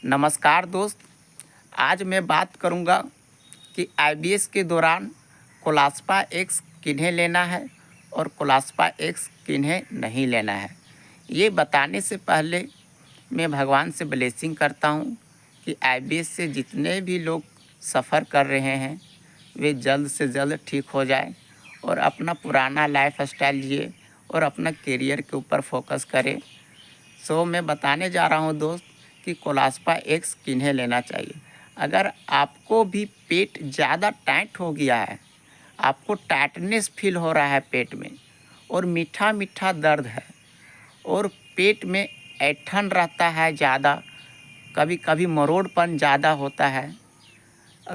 नमस्कार दोस्त। आज मैं बात करूंगा कि आईबीएस के दौरान कोलास्पा एक्स किन्हें लेना है और कोलास्पा एक्स किन्हें नहीं लेना है। ये बताने से पहले मैं भगवान से ब्लेसिंग करता हूं कि आईबीएस से जितने भी लोग सफ़र कर रहे हैं वे जल्द से जल्द ठीक हो जाए और अपना पुराना लाइफ स्टाइल जिए और अपना करियर के ऊपर फोकस करें। मैं बताने जा रहा हूं दोस्त कि कोलास्पा एक्स किन्हें लेना चाहिए। अगर आपको भी पेट ज़्यादा टाइट हो गया है, आपको टाइटनेस फील हो रहा है पेट में और मीठा मीठा दर्द है और पेट में ऐंठन रहता है ज़्यादा, कभी कभी मरोड़पन ज़्यादा होता है,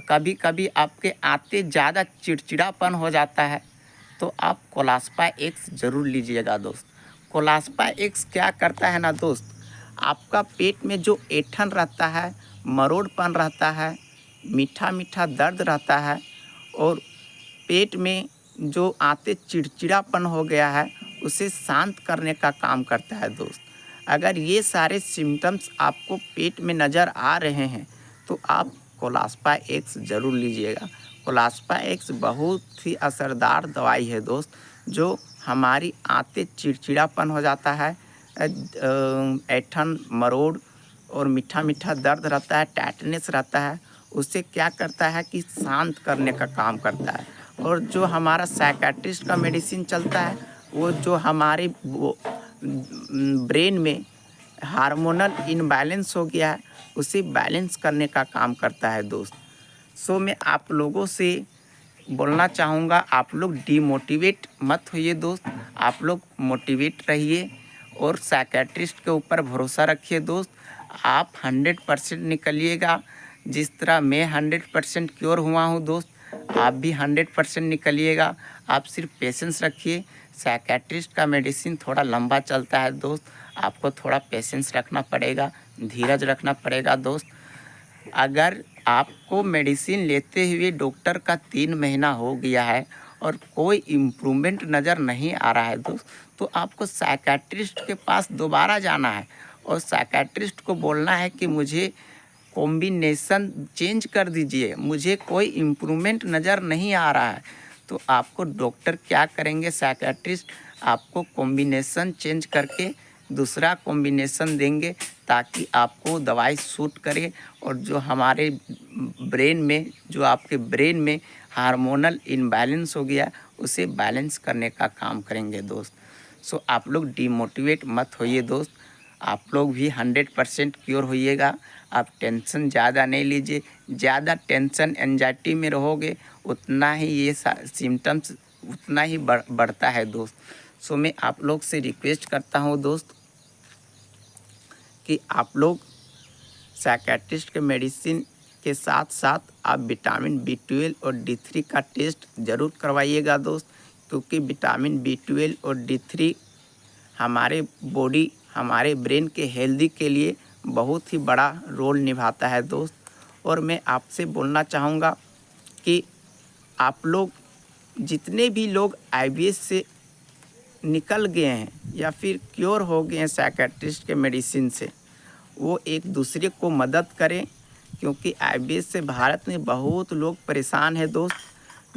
कभी कभी आपके आते ज़्यादा चिड़चिड़ापन हो जाता है, तो आप कोलास्पा एक्स ज़रूर लीजिएगा दोस्त। कोलास्पा एक्स क्या करता है ना दोस्त, आपका पेट में जो ऐंठन रहता है, मरोड़पन रहता है, मीठा मीठा दर्द रहता है और पेट में जो आते चिड़चिड़ापन हो गया है उसे शांत करने का काम करता है दोस्त। अगर ये सारे सिम्टम्स आपको पेट में नज़र आ रहे हैं तो आप कोलास्पा एक्स ज़रूर लीजिएगा। कोलास्पा एक्स बहुत ही असरदार दवाई है दोस्त, जो हमारी आंतें चिड़चिड़ापन हो जाता है, ऐंठन मरोड़ और मीठा मीठा दर्द रहता है, टाइटनेस रहता है, उससे क्या करता है कि शांत करने का काम करता है। और जो हमारा साइकियाट्रिस्ट का मेडिसिन चलता है वो जो हमारे ब्रेन में हार्मोनल इनबैलेंस हो गया है उसे बैलेंस करने का काम करता है दोस्त। मैं आप लोगों से बोलना चाहूँगा, आप लोग डीमोटिवेट मत होइए दोस्त, आप लोग मोटिवेट रहिए और साइकियाट्रिस्ट के ऊपर भरोसा रखिए दोस्त। आप 100% निकलिएगा। जिस तरह मैं 100% क्योर हुआ हूँ दोस्त, आप भी 100% निकलिएगा। आप सिर्फ पेशेंस रखिए। साइकियाट्रिस्ट का मेडिसिन थोड़ा लंबा चलता है दोस्त, आपको थोड़ा पेशेंस रखना पड़ेगा, धीरज रखना पड़ेगा दोस्त। अगर आपको मेडिसिन लेते हुए डॉक्टर का 3 महीना हो गया है और कोई इम्प्रूवमेंट नज़र नहीं आ रहा है दोस्त, तो आपको साइकियाट्रिस्ट के पास दोबारा जाना है और साइकियाट्रिस्ट को बोलना है कि मुझे कॉम्बिनेशन चेंज कर दीजिए, मुझे कोई इम्प्रूवमेंट नज़र नहीं आ रहा है। तो आपको डॉक्टर क्या करेंगे, साइकियाट्रिस्ट आपको कॉम्बिनेशन चेंज करके दूसरा कॉम्बिनेशन देंगे ताकि आपको दवाई सूट करे और जो हमारे ब्रेन में, जो आपके ब्रेन में हार्मोनल इनबैलेंस हो गया उसे बैलेंस करने का काम करेंगे दोस्त। आप लोग डिमोटिवेट मत होइए दोस्त, आप लोग भी 100% क्योर होइएगा। आप टेंशन ज़्यादा नहीं लीजिए, ज़्यादा टेंशन एंजाइटी में रहोगे उतना ही ये सिम्टम्स उतना ही बढ़ता है दोस्त। मैं आप लोग से रिक्वेस्ट करता हूँ दोस्त कि आप लोग साइकियाट्रिस्ट के मेडिसिन के साथ साथ आप विटामिन B12 और D3 का टेस्ट ज़रूर करवाइएगा दोस्त, क्योंकि विटामिन B12 और D3 हमारे बॉडी, हमारे ब्रेन के हेल्दी के लिए बहुत ही बड़ा रोल निभाता है दोस्त। और मैं आपसे बोलना चाहूँगा कि आप लोग जितने भी लोग आईबीएस से निकल गए हैं या फिर क्योर हो गए हैं साइकियाट्रिस्ट के मेडिसिन से, वो एक दूसरे को मदद करें, क्योंकि आईबीएस से भारत में बहुत लोग परेशान हैं दोस्त।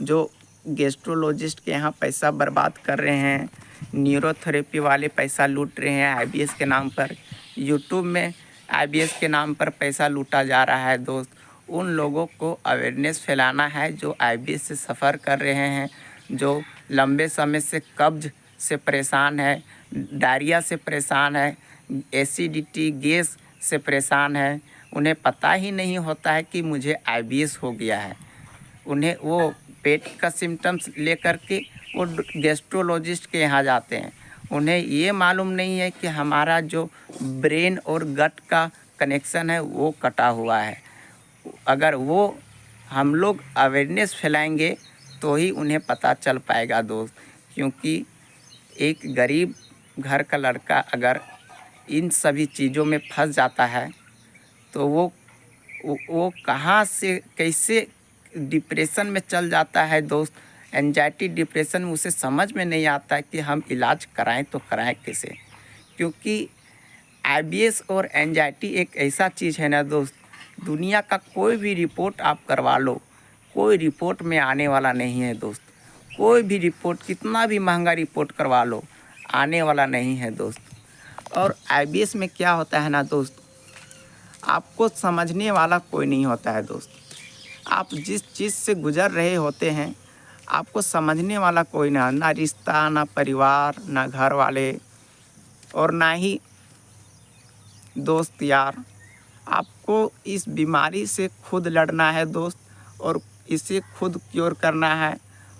जो गैस्ट्रोलॉजिस्ट के यहाँ पैसा बर्बाद कर रहे हैं, न्यूरोथेरेपी वाले पैसा लूट रहे हैं आईबीएस के नाम पर, यूट्यूब में आईबीएस के नाम पर पैसा लूटा जा रहा है दोस्त। उन लोगों को अवेयरनेस फैलाना है जो आईबीएस से सफ़र कर रहे हैं, जो लंबे समय से कब्ज से परेशान है, डायरिया से परेशान है, एसिडिटी गैस से परेशान है। उन्हें पता ही नहीं होता है कि मुझे आईबीएस हो गया है। उन्हें वो पेट का सिम्टम्स लेकर के वो गैस्ट्रोलॉजिस्ट के यहाँ जाते हैं। उन्हें ये मालूम नहीं है कि हमारा जो ब्रेन और गट का कनेक्शन है वो कटा हुआ है। अगर वो हम लोग अवेयरनेस फैलाएंगे तो ही उन्हें पता चल पाएगा दोस्त। क्योंकि एक गरीब घर का लड़का अगर इन सभी चीज़ों में फंस जाता है तो वो कहाँ से कैसे डिप्रेशन में चल जाता है दोस्त। एंजाइटी डिप्रेशन में उसे समझ में नहीं आता है कि हम इलाज कराएं तो कराएं कैसे, क्योंकि आईबीएस और एंजाइटी एक ऐसा चीज़ है ना दोस्त, दुनिया का कोई भी रिपोर्ट आप करवा लो, कोई रिपोर्ट में आने वाला नहीं है दोस्त। कोई भी रिपोर्ट, कितना भी महंगा रिपोर्ट करवा लो, आने वाला नहीं है दोस्त। और आईबीएस में क्या होता है ना दोस्त, आपको समझने वाला कोई नहीं होता है दोस्त। आप जिस चीज़ से गुजर रहे होते हैं, आपको समझने वाला कोई ना रिश्ता, ना परिवार, ना घर वाले, और ना ही दोस्त यार। आपको इस बीमारी से खुद लड़ना है दोस्त, और इसे खुद क्योर करना है,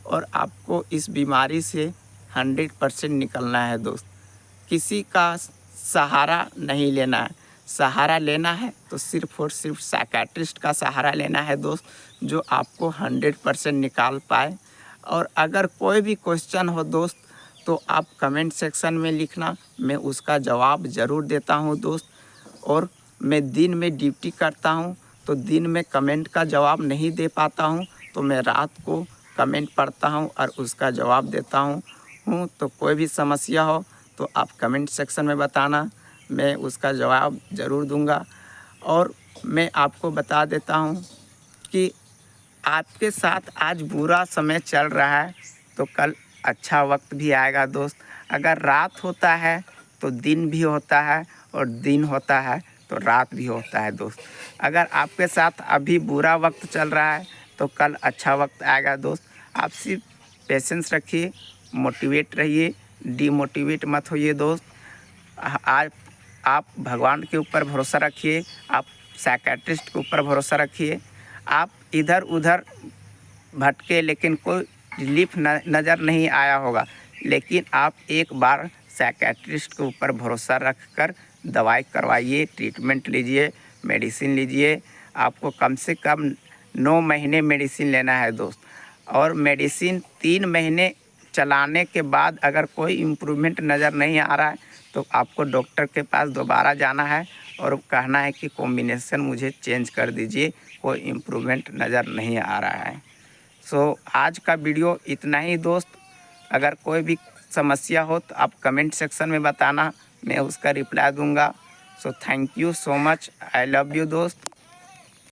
और आपको इस बीमारी से 100% निकलना है दोस्त। किसी का सहारा नहीं लेना है। सहारा लेना है तो सिर्फ़ और सिर्फ साइकियाट्रिस्ट का सहारा लेना है दोस्त, जो आपको 100% निकाल पाए। और अगर कोई भी क्वेश्चन हो दोस्त, तो आप कमेंट सेक्शन में लिखना, मैं उसका जवाब ज़रूर देता हूँ दोस्त। और मैं दिन में ड्यूटी करता हूँ, तो दिन में कमेंट का जवाब नहीं दे पाता हूँ, तो मैं रात को कमेंट पढ़ता हूँ और उसका जवाब देता हूँ। तो कोई भी समस्या हो तो आप कमेंट सेक्शन में बताना, मैं उसका जवाब ज़रूर दूंगा। और मैं आपको बता देता हूँ कि आपके साथ आज बुरा समय चल रहा है, तो कल अच्छा वक्त भी आएगा दोस्त। अगर रात होता है तो दिन भी होता है, और दिन होता है तो रात भी होता है दोस्त। अगर आपके साथ अभी बुरा वक्त चल रहा है तो कल अच्छा वक्त आएगा दोस्त। आप सिर्फ पेशेंस रखिए, मोटिवेट रहिए, डीमोटिवेट मत होइए दोस्त। आज आप भगवान के ऊपर भरोसा रखिए, आप साइकियाट्रिस्ट के ऊपर भरोसा रखिए। आप इधर उधर भटके लेकिन कोई रिलीफ नज़र नहीं आया होगा, लेकिन आप एक बार साइकियाट्रिस्ट के ऊपर भरोसा रख कर दवाई करवाइए, ट्रीटमेंट लीजिए, मेडिसिन लीजिए। आपको कम से कम 9 महीने मेडिसिन लेना है दोस्त। और मेडिसिन 3 महीने चलाने के बाद अगर कोई इम्प्रूवमेंट नज़र नहीं आ रहा है, तो आपको डॉक्टर के पास दोबारा जाना है और कहना है कि कॉम्बिनेशन मुझे चेंज कर दीजिए, कोई इम्प्रूवमेंट नज़र नहीं आ रहा है। सो आज का वीडियो इतना ही दोस्त। अगर कोई भी समस्या हो तो आप कमेंट सेक्शन में बताना, मैं उसका रिप्लाई दूंगा। So thank you so much, I love you दोस्त।